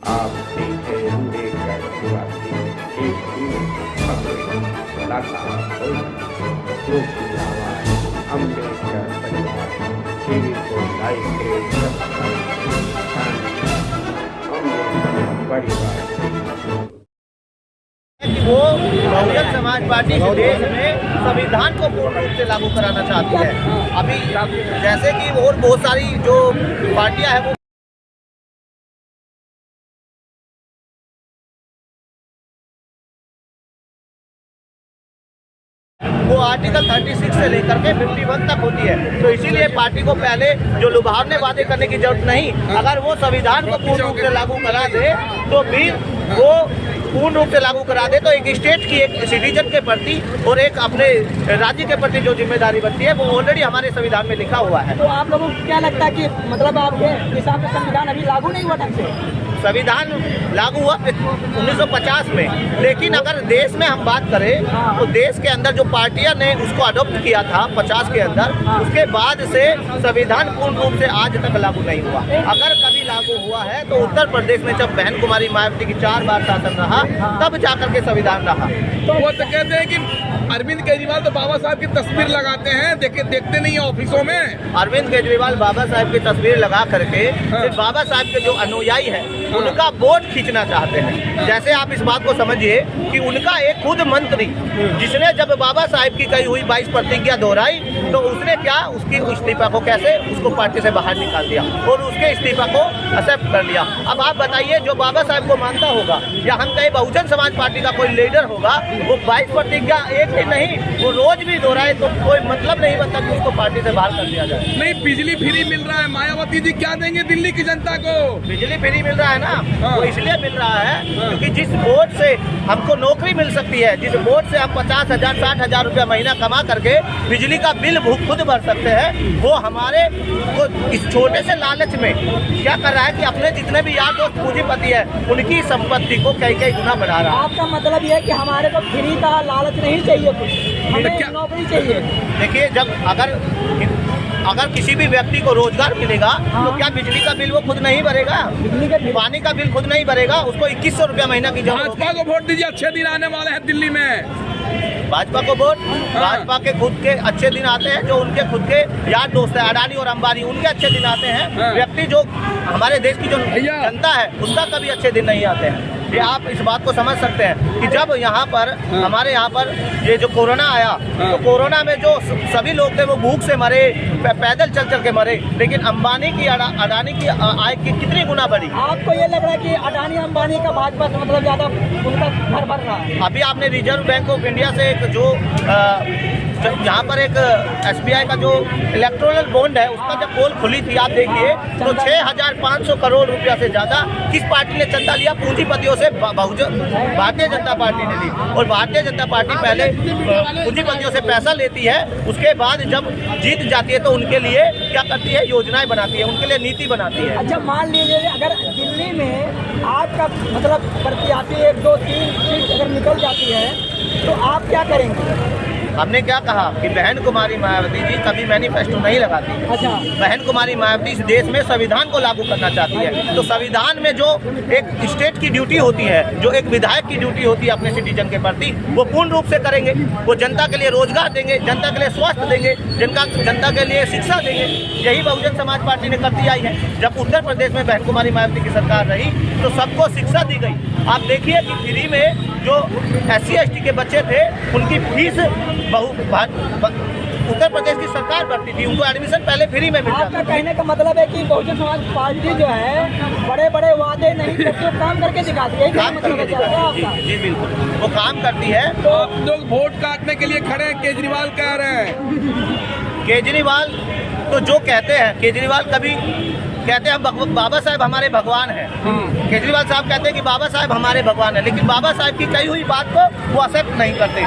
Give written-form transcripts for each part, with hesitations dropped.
आप देख रहे अम्बेडकर निवासी एक खबरें लगातार लोक की आवाज अम्बेडकर परिवार टीवी को लाइक करें, सब्सक्राइब करें। अम्बेडकर परिवार वो बहुजन समाज पार्टी इस देश में संविधान को पूर्ण रूप से लागू कराना चाहती है। अभी जैसे कि और बहुत सारी जो पार्टियां हैं वो आर्टिकल 36 से लेकर के 51 तक होती है। तो इसीलिए पार्टी को पहले जो लुभावने वादे करने की जरूरत नहीं, अगर वो संविधान को पूर्ण रूप से लागू करा दे तो फिर वो पूर्ण रूप से लागू करा दे तो एक स्टेट की एक सिटीजन के प्रति और एक अपने राज्य के प्रति जो जिम्मेदारी बनती है वो ऑलरेडी हमारे संविधान में लिखा हुआ है। तो आप लोगों को क्या लगता है कि मतलब आपके हिसाब से संविधान अभी लागू नहीं हुआ ढंग से? संविधान लागू हुआ 1950 में, लेकिन अगर देश में हम बात करें तो देश के अंदर जो पार्टियां ने उसको अडॉप्ट किया था 50 के अंदर, उसके बाद से संविधान पूर्ण रूप से आज तक लागू नहीं हुआ। अगर कभी लागू हुआ है तो उत्तर प्रदेश में जब बहन कुमारी मायावती की 4 बार शासन रहा तब जाकर के संविधान रहा। तो वो तो कहते हैं कि अरविंद केजरीवाल तो बाबा साहब की तस्वीर लगाते हैं, देखते नहीं है ऑफिसों में। अरविंद केजरीवाल बाबा साहब की तस्वीर लगा करके सिर्फ बाबा साहब के जो अनुयायी है उनका वोट खींचना चाहते हैं। जैसे आप इस बात को समझिए कि उनका एक खुद मंत्री जिसने जब बाबा साहब की कही हुई 22 प्रतिज्ञा दोहराई तो उसने क्या उसकी इस्तीफा को कैसे उसको पार्टी से बाहर निकाल दिया और उसके इस्तीफा को एक्सेप्ट कर लिया। अब आप बताइए जो बाबा साहब को मानता होगा या हम कहीं बहुजन समाज पार्टी का कोई लीडर होगा वो 22 प्रतिज्ञा एक ही नहीं वो रोज भी दोहराए तो कोई मतलब नहीं बनता कि उसको पार्टी से बाहर कर दिया जाए। नहीं, बिजली फ्री मिल रहा है, मायावती जी क्या देंगे दिल्ली की जनता को? बिजली फ्री मिल रहा है ना, वो इसलिए मिल रहा है क्योंकि जिस वोट से हमको नौकरी मिल सकती है, जिस वोट से हम 50,000 60,000 रुपया महीना कमा करके बिजली का बिल खुद भर सकते हैं, वो हमारे को इस छोटे से लालच में क्या कर रहा है कि अपने जितने भी यार दोस्त पूंजीपति है उनकी संपत्ति को कई गुना बढ़ा रहा है। आपका मतलब ये है कि हमारे को फ्री का लालच नहीं चाहिए, कुछ हमें नौकरी चाहिए। देखिए जब अगर किसी भी व्यक्ति को रोजगार मिलेगा तो क्या बिजली का बिल वो खुद नहीं भरेगा, पानी का बिल खुद नहीं भरेगा, उसको 2100 रुपया महीना की जरूरत। भाजपा को वोट दीजिए, अच्छे दिन आने वाले हैं दिल्ली में। भाजपा को वोट, भाजपा के खुद के अच्छे दिन आते हैं, जो उनके खुद के यार दोस्त है अडानी और अंबानी उनके अच्छे दिन आते हैं। व्यक्ति जो हमारे देश की जो जनता है उसका कभी अच्छे दिन नहीं आते हैं। ये आप इस बात को समझ सकते हैं कि जब यहाँ पर हमारे यहाँ पर ये जो कोरोना आया तो कोरोना में जो सभी लोग थे वो भूख से मरे, पैदल चल के मरे, लेकिन अंबानी की अडानी की आय की कितनी गुना बढ़ी। आपको ये लग रहा है कि अडानी अंबानी का भाजपा से मतलब ज्यादा उनका घर भर रहा है? अभी आपने रिजर्व बैंक ऑफ इंडिया से एक जो यहाँ पर एक SBI का जो इलेक्ट्रोनल बॉन्ड है उसका जब पोल खुली थी आप देखिए तो 6,500 करोड़ रुपया से ज्यादा किस पार्टी ने चंदा लिया? पूंजीपतियों से भारतीय जनता पार्टी ने ली। और भारतीय जनता पार्टी पहले पूंजीपतियों से पैसा लेती है, उसके बाद जब जीत जाती है तो उनके लिए क्या करती है? योजनाएं बनाती है, उनके लिए नीति बनाती है। अच्छा मान लीजिए अगर दिल्ली में आपका मतलब प्रत्याशी 1 2 3 सीट अगर निकल जाती है तो आप क्या करेंगे? हमने क्या कहा कि बहन कुमारी मायावती जी कभी मैनिफेस्टो नहीं लगाती। अच्छा। बहन कुमारी मायावती इस देश में संविधान को लागू करना चाहती है। तो संविधान में जो एक स्टेट की ड्यूटी होती है, जो एक विधायक की ड्यूटी होती है अपने सिटीजन के प्रति, वो पूर्ण रूप से करेंगे। वो जनता के लिए रोजगार देंगे, जनता के लिए स्वास्थ्य देंगे, जनता के लिए शिक्षा देंगे। यही बहुजन समाज पार्टी ने करती आई है। जब उत्तर प्रदेश में बहन कुमारी मायावती की सरकार रही तो सबको शिक्षा दी गई। आप देखिए कि फ्री में जो SC ST के बच्चे थे उनकी फीस उत्तर प्रदेश की सरकार भरती थी, उनको एडमिशन पहले फ्री में मिलता था। आपका कहने का मतलब है कि बहुजन समाज पार्टी जो है बड़े बड़े वादे नहीं करती, काम करके दिखाती है। काम करके दिखाती है, जी बिल्कुल, वो काम करती है। तो आप लोग वोट काटने के लिए खड़े हैं, केजरीवाल कह रहे हैं। केजरीवाल तो जो कहते हैं, केजरीवाल कभी कहते हैं बाबा साहब हमारे भगवान हैं। केजरीवाल साहब कहते हैं कि बाबा साहब हमारे भगवान हैं, लेकिन बाबा साहब की कही हुई बात को वो एक्सेप्ट नहीं करते।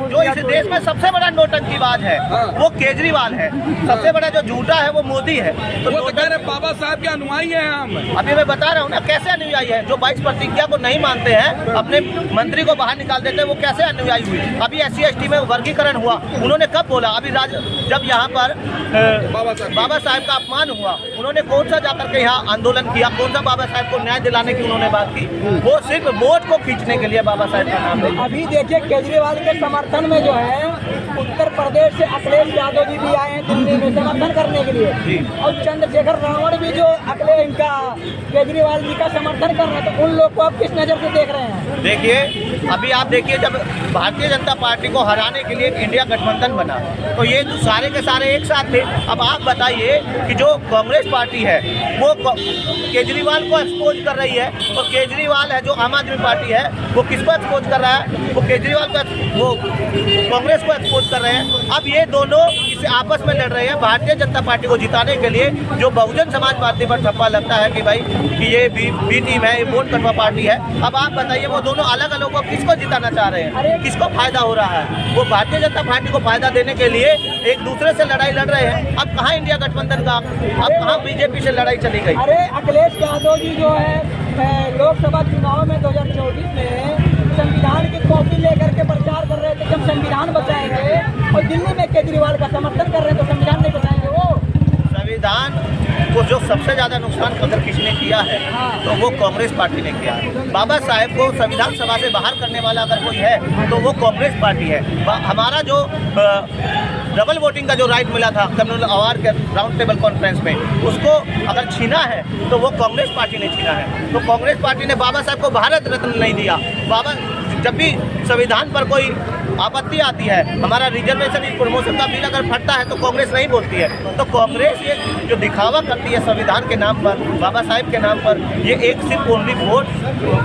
जो इस देश में सबसे बड़ा नोटंकीबाज है वो केजरीवाल है, सबसे बड़ा जो झूठा है वो मोदी है। तो वो कह रहे बाबा साहब के अनुयायी हैं हम। अभी मैं बता रहा हूँ ना कैसे अनुयायी है। जो 22 प्रतिज्ञा को नहीं मानते हैं, अपने मंत्री को बाहर निकाल देते हैं, वो कैसे अनुयायी हुई? अभी SC ST में वर्गीकरण हुआ, उन्होंने कब बोला? अभी जब यहाँ पर बाबा साहब का अपमान हुआ उन्होंने उन्होंने कौन सा जाकर के यहाँ आंदोलन किया, कौन सा बाबा साहब को न्याय दिलाने की उन्होंने बात की? वो सिर्फ वोट को खींचने के लिए बाबा साहब का नाम है। अभी देखिए केजरीवाल के समर्थन में जो है उत्तर प्रदेश से अखिलेश यादव जी भी आए हैं दिल्ली में समर्थन करने के लिए, और चंद्रशेखर रावण भी जो केजरीवाल जी का समर्थन कर रहे हैं, तो उन लोग को आप किस नज़र से देख रहे हैं? देखिए अभी आप देखिए, जब भारतीय जनता पार्टी को हराने के लिए एक इंडिया गठबंधन बना तो ये सारे के सारे एक साथ थे। अब आप बताइए कि जो कांग्रेस पार्टी है वो केजरीवाल को एक्सपोज कर रही है, और केजरीवाल है जो आम आदमी पार्टी है वो किसको एक्सपोज कर रहा है? वो केजरीवाल को, वो कांग्रेस को एक्सपोज कर रहे हैं। अब ये दोनों इसे आपस में लड़ रहे हैं भारतीय जनता पार्टी को जिताने के लिए। जो बहुजन समाज पार्टी पर ठप्पा लगता है कि भाई कि ये बी टीम है, ये वोट कटवा पार्टी है। अब आप बताइए वो दोनों अलग अलग को किसको जिताना चाह रहे हैं, किसको फायदा हो रहा है? वो भारतीय जनता पार्टी को फायदा देने के लिए एक दूसरे से लड़ाई लड़ रहे हैं। अब कहाँ इंडिया गठबंधन का, अब कहाँ बीजेपी से लड़ाई चली गई? अरे अखिलेश यादव जी जो है लोकसभा चुनाव में 2024 में संविधान की कॉपी लेकर के प्रचार कर रहे थे, जब संविधान बचाएंगे, और दिल्ली में केजरीवाल का समर्थन कर रहे हैं तो संविधान नहीं बचाएंगे। वो संविधान को जो सबसे ज्यादा नुकसान अगर किसने किया है तो वो कांग्रेस पार्टी ने किया है। बाबा साहेब को संविधान सभा से बाहर करने वाला अगर कोई है तो वो कांग्रेस पार्टी है। हमारा जो डबल वोटिंग का जो राइट मिला था कम्युनल अवार्ड के राउंड टेबल कॉन्फ्रेंस में, उसको अगर छीना है तो वो कांग्रेस पार्टी ने छीना है। तो कांग्रेस पार्टी ने बाबा साहब को भारत रत्न नहीं दिया। बाबा जब भी संविधान पर कोई आपत्ति आती है, हमारा रिजर्वेशन प्रमोशन का बिल अगर फटता है तो कांग्रेस नहीं बोलती है। तो कांग्रेस ये जो दिखावा करती है संविधान के नाम पर, बाबा साहेब के नाम पर, ये एक सिर्फ ओनली वोट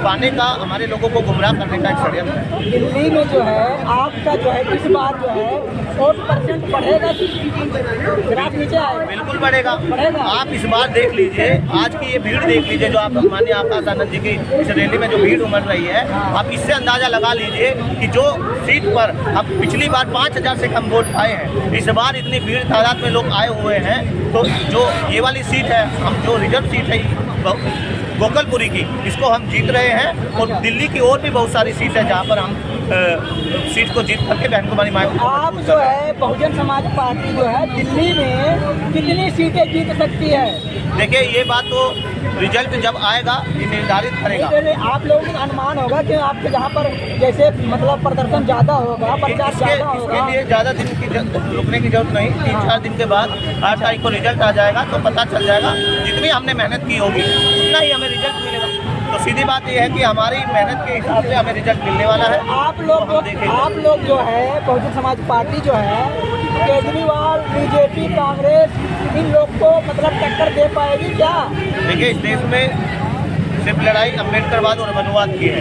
पाने का, हमारे लोगों को गुमराह करने का एक षड्यंत्र है। दिल्ली में जो है आपका जो है इस बार जो है 40% बढ़ेगा, ग्राफ नीचे आएगा? बिल्कुल बढ़ेगा। आप इस बार देख लीजिए, आज की ये भीड़ देख लीजिए जो आप माननीय आकाश आनंद जी की इस रैली में जो भीड़ उमड़ रही है, आप इससे अंदाजा लगा लीजिए कि जो सीट पर अब पिछली बार 5000 से कम वोट आए हैं, इस बार इतनी भीड़ तादाद में लोग आए हुए हैं। तो जो ये वाली सीट है, हम जो रिजर्व सीट है गोकलपुरी की, इसको हम जीत रहे हैं। और दिल्ली की और भी बहुत सारी सीट है जहाँ पर हम सीट को जीत करके बहन कुमारी मायावती को आप जो है बहुजन समाज पार्टी जो है दिल्ली में कितनी सीटें जीत सकती है? देखिए ये बात तो रिजल्ट जब आएगा ये निर्धारित करेगा। आप लोगों का अनुमान होगा कि आपके जहाँ पर जैसे मतलब प्रदर्शन ज़्यादा होगा, प्रचार ज़्यादा होगा, इसके लिए ज़्यादा दिन की रुकने की जरूरत नहीं। 3-4 दिन के बाद 8 तारीख को रिजल्ट आ जाएगा तो पता चल जाएगा। जितनी हमने मेहनत की होगी उतना ही हमें रिजल्ट मिलेगा। तो सीधी बात यह है कि हमारी मेहनत के हिसाब से हमें रिजल्ट मिलने वाला है। आप लोग जो है बहुजन समाज पार्टी जो है केजरीवाल, बीजेपी, कांग्रेस, इन लोग को मतलब टक्कर दे पाएगी क्या? देखिए इस देश में सिर्फ लड़ाई अम्बेडकरवाद और मनुवाद की है।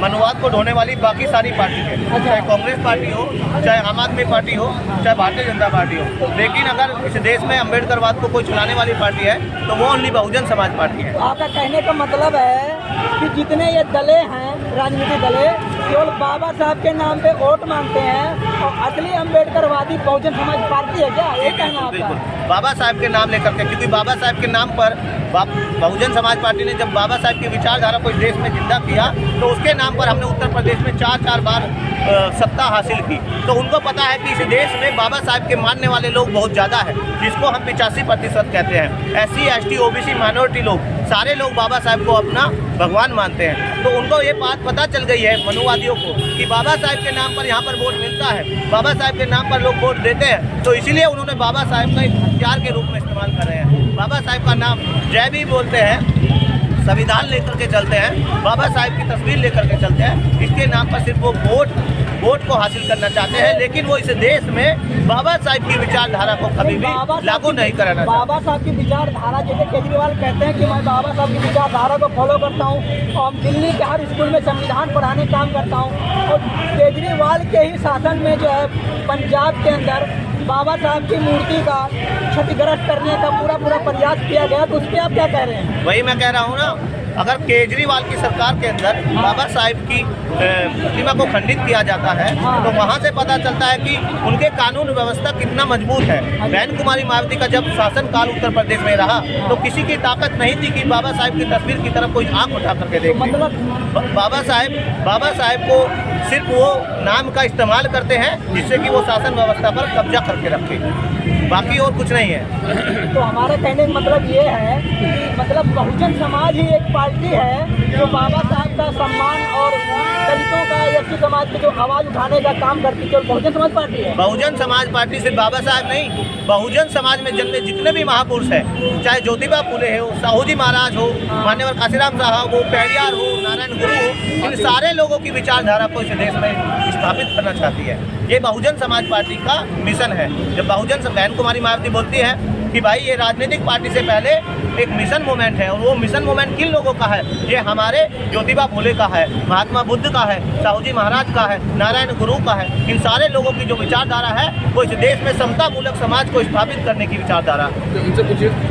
मनुवाद को ढोने वाली बाकी सारी पार्टी है, चाहे कांग्रेस पार्टी हो, चाहे आम आदमी पार्टी हो, चाहे भारतीय जनता पार्टी हो। लेकिन अगर इस देश में अम्बेडकरवाद को कोई चलाने वाली पार्टी है तो वो ओनली बहुजन समाज पार्टी है। आपका कहने का मतलब है कि जितने ये दले हैं, राजनीतिक दले, केवल बाबा साहब के नाम पे वोट मांगते हैं, और असली अम्बेडकरवादी बहुजन समाज पार्टी है क्या? ये कहना आपका? बिल्कुल बाबा साहब के नाम लेकर के, क्योंकि बाबा साहब के नाम पर बहुजन समाज पार्टी ने जब बाबा साहब की विचारधारा को इस देश में जिंदा किया तो उसके नाम पर हमने उत्तर प्रदेश में 4 बार सत्ता हासिल की। तो उनको पता है कि इस देश में बाबा साहब के मानने वाले लोग बहुत ज़्यादा है, जिसको हम 85% कहते हैं। SC, ST, OBC माइनॉरिटी लोग, सारे लोग बाबा साहब को अपना भगवान मानते हैं। तो उनको ये बात पता चल गई है मनुवादियों को कि बाबा साहब के नाम पर यहाँ पर वोट मिलता है, बाबा साहब के नाम पर लोग वोट देते हैं। तो इसीलिए उन्होंने बाबा साहब का एक हथियार के रूप में इस्तेमाल कर रहे हैं। बाबा साहब का नाम जय भी बोलते हैं, संविधान लेकर के चलते हैं, बाबा साहब की तस्वीर लेकर के चलते हैं। इसके नाम पर सिर्फ वो वोट को हासिल करना चाहते हैं, लेकिन वो इस देश में बाबा साहब की विचारधारा को कभी भी लागू नहीं कराना। बाबा साहब की विचारधारा, जैसे केजरीवाल कहते हैं कि मैं बाबा साहब की विचारधारा को फॉलो करता हूँ और दिल्ली के हर स्कूल में संविधान पढ़ाने का काम करता हूँ, और केजरीवाल के ही शासन में जो है पंजाब के अंदर बाबा साहब की मूर्ति का क्षतिग्रस्त करने का पूरा प्रयास किया गया। तो उस पर आप क्या कह रहे हैं? वही मैं कह रहा हूँ ना, अगर केजरीवाल की सरकार के अंदर बाबा साहब की प्रतिमा को खंडित किया जाता है तो वहाँ से पता चलता है कि उनके कानून व्यवस्था कितना मजबूत है। बहन कुमारी मायावती का जब शासनकाल उत्तर प्रदेश में रहा तो किसी की ताकत नहीं थी कि बाबा साहब की तस्वीर की तरफ कोई आंख उठा करके देखे। बाबा साहब को सिर्फ वो नाम का इस्तेमाल करते हैं जिससे कि वो शासन व्यवस्था पर कब्जा करके रखे। बाकी और कुछ नहीं है। तो हमारा कहने का मतलब ये है कि मतलब बहुजन समाज ही एक पार्टी है जो बाबा साहब का सम्मान और दलितों का एसटी समाज की जो आवाज़ उठाने का काम करती है, बहुजन समाज पार्टी है। बहुजन समाज पार्टी सिर्फ बाबा साहब नहीं, बहुजन समाज में जन्मे जितने भी महापुरुष हैं, चाहे ज्योतिबा फुले हो, साहू जी महाराज हो, मान्यवर काशीराम साहब हो, पेरियार हो, नारायण गुरु हो, इन सारे लोगों की विचारधारा को इस देश में स्थापित करना चाहती है। ये बहुजन समाज पार्टी का मिशन है। जब बहुजन बहन कुमारी मायावती बोलती है कि भाई ये राजनीतिक पार्टी से पहले एक मिशन मूवमेंट है, और वो मिशन मूवमेंट किन लोगों का है? ये हमारे ज्योतिबा फुले का है, महात्मा बुद्ध का है, साहू जी महाराज का है, नारायण गुरु का है। इन सारे लोगों की जो विचारधारा है वो इस देश में समता मूलक समाज को स्थापित करने की विचारधारा है। उनसे पूछिए।